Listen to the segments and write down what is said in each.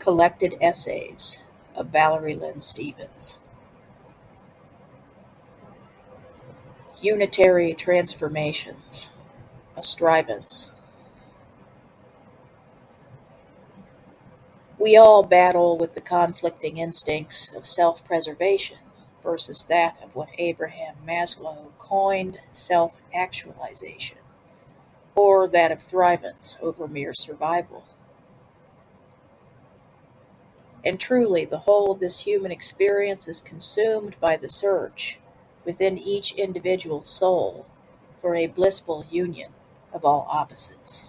Collected Essays of Valerie Lynn Stevens. Unitary Transformations, a Strivance. We all battle with the conflicting instincts of self-preservation versus that of what Abraham Maslow coined self-actualization, or that of thrivance over mere survival. And truly, the whole of this human experience is consumed by the search within each individual soul for a blissful union of all opposites.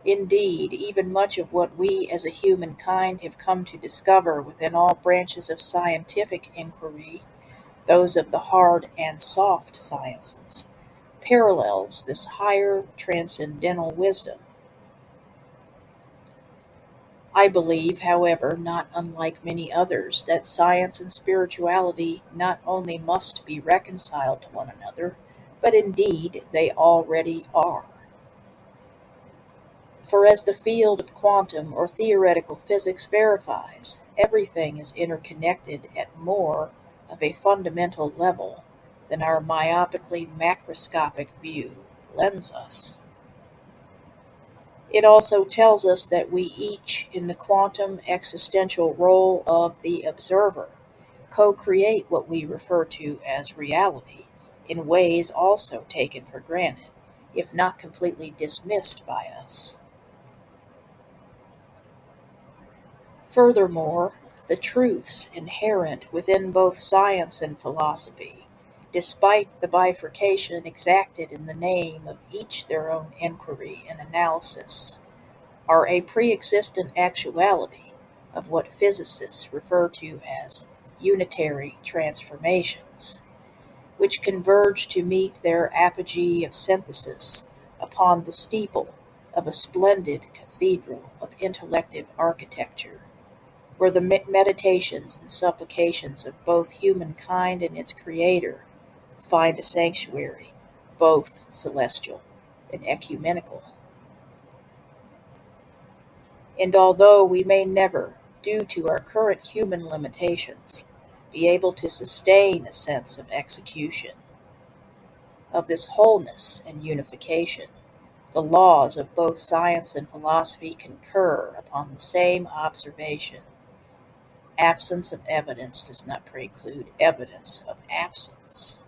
Indeed, even much of what we as a humankind have come to discover within all branches of scientific inquiry, those of the hard and soft sciences, parallels this higher transcendental wisdom. I believe, however, not unlike many others, that science and spirituality not only must be reconciled to one another, but indeed they already are. For as the field of quantum or theoretical physics verifies, everything is interconnected at more of a fundamental level than our myopically macroscopic view lends us. It also tells us that we each, in the quantum existential role of the observer, co-create what we refer to as reality in ways also taken for granted, if not completely dismissed by us. Furthermore, the truths inherent within both science and philosophy, despite the bifurcation exacted in the name of each their own inquiry and analysis, are a pre-existent actuality of what physicists refer to as unitary transformations, which converge to meet their apogee of synthesis upon the steeple of a splendid cathedral of intellective architecture, where the meditations and supplications of both humankind and its Creator find a sanctuary, both celestial and ecumenical. And although we may never, due to our current human limitations, be able to sustain a sense of execution, of this wholeness and unification, the laws of both science and philosophy concur upon the same observation. Absence of evidence does not preclude evidence of absence.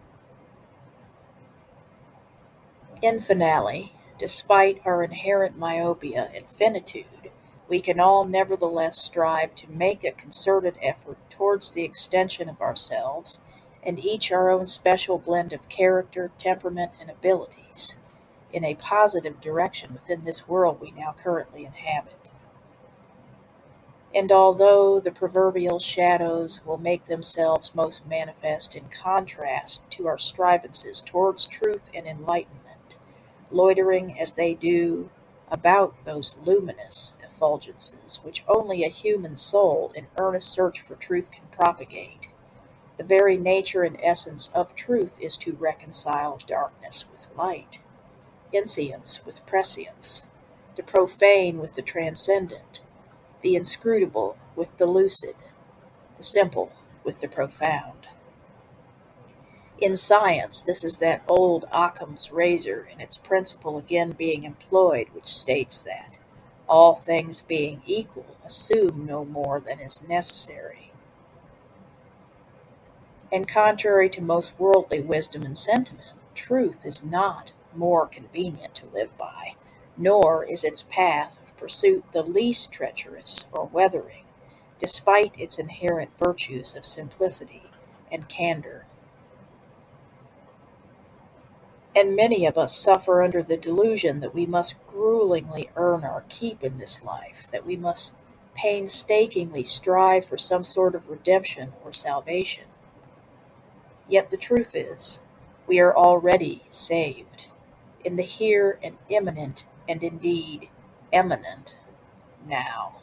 In finale, despite our inherent myopia and finitude, we can all nevertheless strive to make a concerted effort towards the extension of ourselves and each our own special blend of character, temperament, and abilities in a positive direction within this world we now currently inhabit. And although the proverbial shadows will make themselves most manifest in contrast to our strivances towards truth and enlightenment, loitering as they do about those luminous effulgences which only a human soul in earnest search for truth can propagate, the very nature and essence of truth is to reconcile darkness with light, inscience with prescience, the profane with the transcendent, the inscrutable with the lucid, the simple with the profound. In science, this is that old Occam's razor and its principle again being employed, which states that all things being equal, assume no more than is necessary. And contrary to most worldly wisdom and sentiment, truth is not more convenient to live by, nor is its path of pursuit the least treacherous or weathering, despite its inherent virtues of simplicity and candor. And many of us suffer under the delusion that we must gruelingly earn our keep in this life, that we must painstakingly strive for some sort of redemption or salvation. Yet the truth is, we are already saved, in the here and imminent, and indeed eminent, now.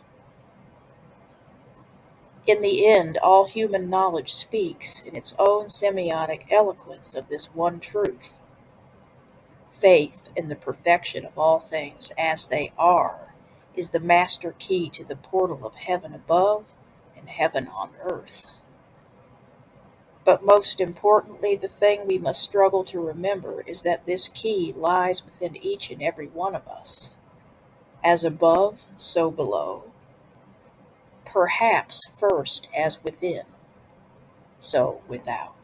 In the end, all human knowledge speaks in its own semiotic eloquence of this one truth. Faith in the perfection of all things as they are is the master key to the portal of heaven above and heaven on earth. But most importantly, the thing we must struggle to remember is that this key lies within each and every one of us. As above, so below. Perhaps first as within, so without.